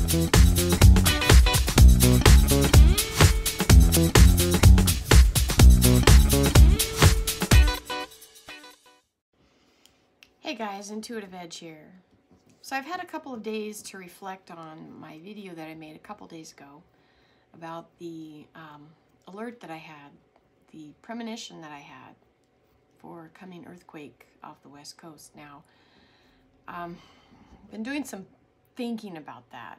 Hey guys, Intuitive Edge here. So I've had a couple of days to reflect on my video that I made a couple days ago about the alert that I had, the premonition that I had for coming earthquake off the West Coast. Now, been doing some thinking about that,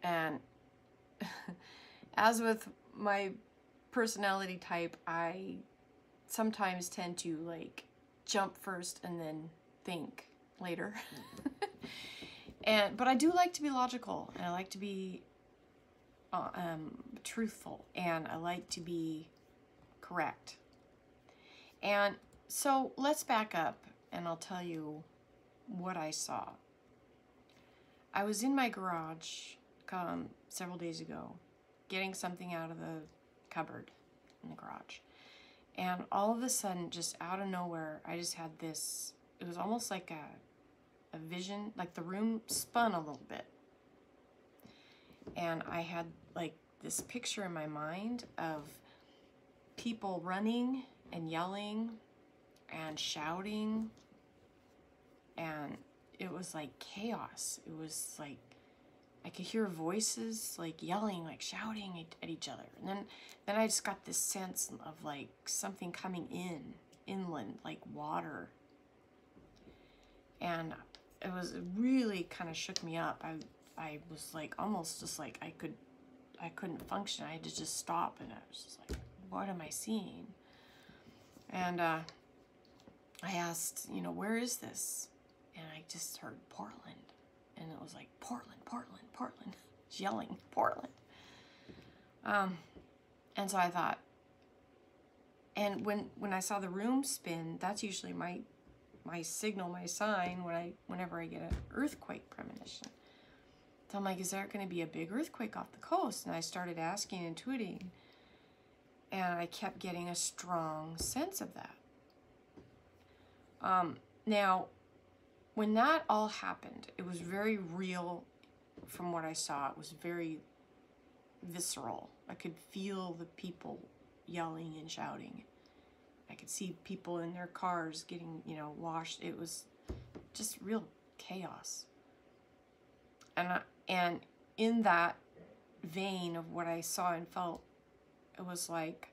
and as with my personality type, I sometimes tend to like jump first and then think later. But I do like to be logical, and I like to be truthful, and I like to be correct. And so let's back up and I'll tell you what I saw. I was in my garage several days ago getting something out of the cupboard in the garage, and all of a sudden, just out of nowhere, I just had this, it was almost like a vision, like the room spun a little bit. And I had like this picture in my mind of people running and yelling and shouting. And it was like chaos. It was like, I could hear voices like yelling, like shouting at each other. And then I just got this sense of like something coming inland, like water. And it really kind of shook me up. I was like almost just like I couldn't function. I had to just stop, and I was just like, what am I seeing? And I asked, you know, where is this? And I just heard Portland, and it was like Portland, Portland, Portland, yelling Portland. And so I thought, and when I saw the room spin, that's usually my signal, my sign whenever I get an earthquake premonition. So I'm like, is there going to be a big earthquake off the coast? And I started asking, intuiting, and I kept getting a strong sense of that. Now, when that all happened, it was very real from what I saw. It was very visceral. I could feel the people yelling and shouting. I could see people in their cars getting, you know, washed. It was just real chaos. And in that vein of what I saw and felt, it was like,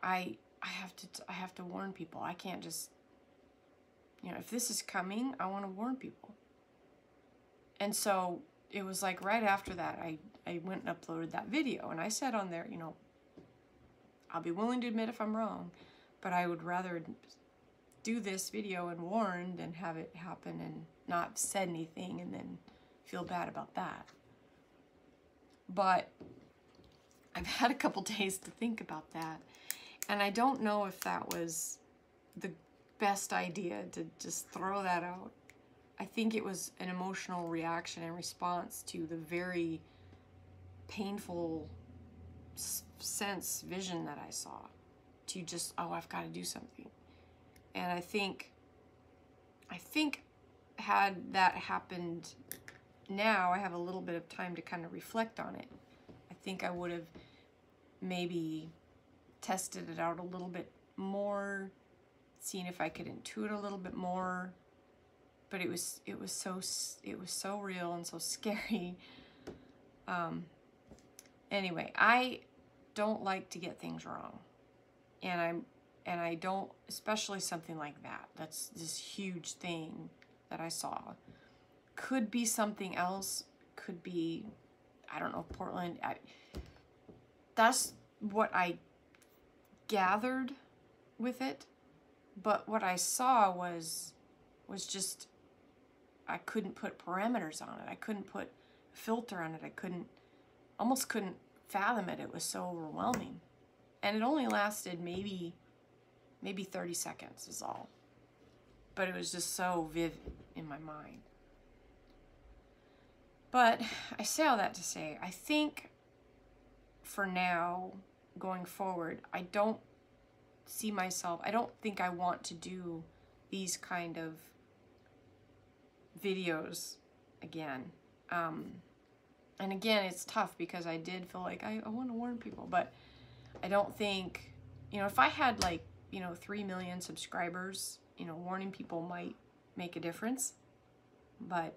I have to warn people. I can't just, you know, if this is coming, I want to warn people. And so it was like right after that, I went and uploaded that video, and I said on there, you know, I'll be willing to admit if I'm wrong, but I would rather do this video and warn than have it happen and not said anything and then feel bad about that. But I've had a couple days to think about that, and I don't know if that was the best idea to just throw that out. I think it was an emotional reaction and response to the very painful vision that I saw, to just, oh, I've got to do something. And I think had that happened now, I have a little bit of time to kind of reflect on it. I think I would have maybe tested it out a little bit more, seen if I could intuit a little bit more. But it was so real and so scary. Anyway, I don't like to get things wrong. And I don't, especially something like that. That's this huge thing that I saw. Could be something else. Could be, I don't know, Portland. That's what I gathered with it. But what I saw was just, I couldn't put parameters on it. I couldn't put a filter on it. I almost couldn't fathom it. It was so overwhelming. And it only lasted maybe 30 seconds is all. But it was just so vivid in my mind. But I say all that to say, I think for now, going forward, I don't see myself, I don't think I want to do these kind of videos again. And again, it's tough because I did feel like I want to warn people, but I don't think, you know, if I had like, you know, 3 million subscribers, you know, warning people might make a difference. But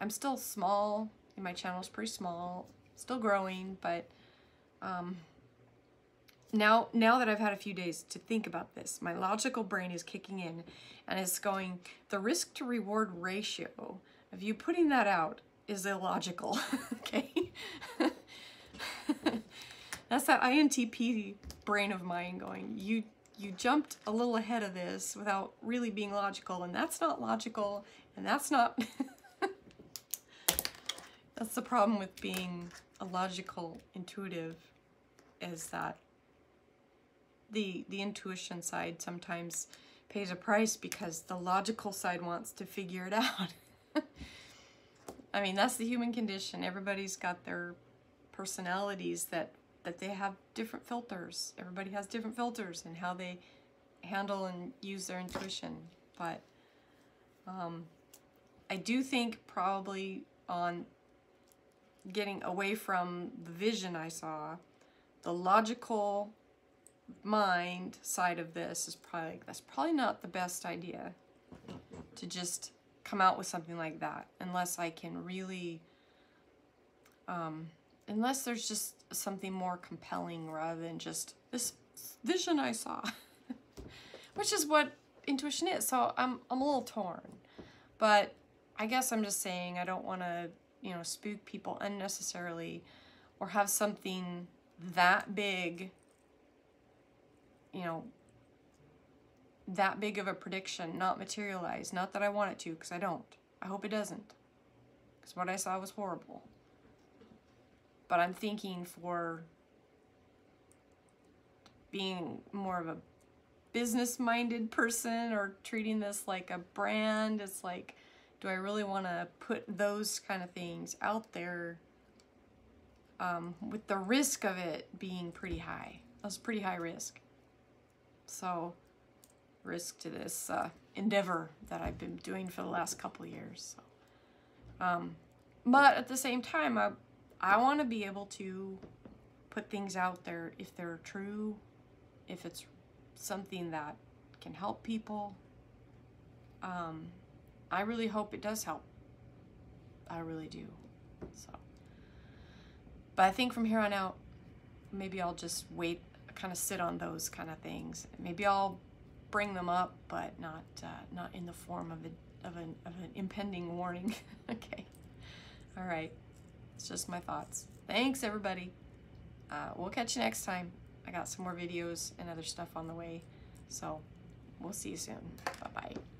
I'm still small, and my channel's pretty small, still growing, but now that I've had a few days to think about this, my logical brain is kicking in and it's going, the risk to reward ratio of you putting that out is illogical. Okay? That's that INTP brain of mine going, you jumped a little ahead of this without really being logical, and that's not logical, and that's not... That's the problem with being a logical intuitive, is that the intuition side sometimes pays a price because the logical side wants to figure it out. I mean, that's the human condition. Everybody's got their personalities that they have different filters. Everybody has different filters in how they handle and use their intuition. But I do think probably on getting away from the vision I saw, the logical mind side of this is that's probably not the best idea to just come out with something like that, unless I can really unless there's just something more compelling rather than just this vision I saw. Which is what intuition is. So I'm a little torn, but I guess I'm just saying I don't want to, you know, spook people unnecessarily or have something that big, you know, that big of a prediction not materialize. Not that I want it to, because I don't. I hope it doesn't, because what I saw was horrible. But I'm thinking for being more of a business-minded person or treating this like a brand, it's like, do I really want to put those kind of things out there with the risk of it being pretty high? That's pretty high risk. So, risk to this endeavor that I've been doing for the last couple of years. So. But at the same time, I want to be able to put things out there if they're true, if it's something that can help people. I really hope it does help. I really do. So, but I think from here on out, maybe I'll just wait, kind of sit on those kind of things. Maybe I'll bring them up, but not in the form of an impending warning. Okay. All right. It's just my thoughts. Thanks, everybody. We'll catch you next time. I got some more videos and other stuff on the way. So we'll see you soon. Bye-bye.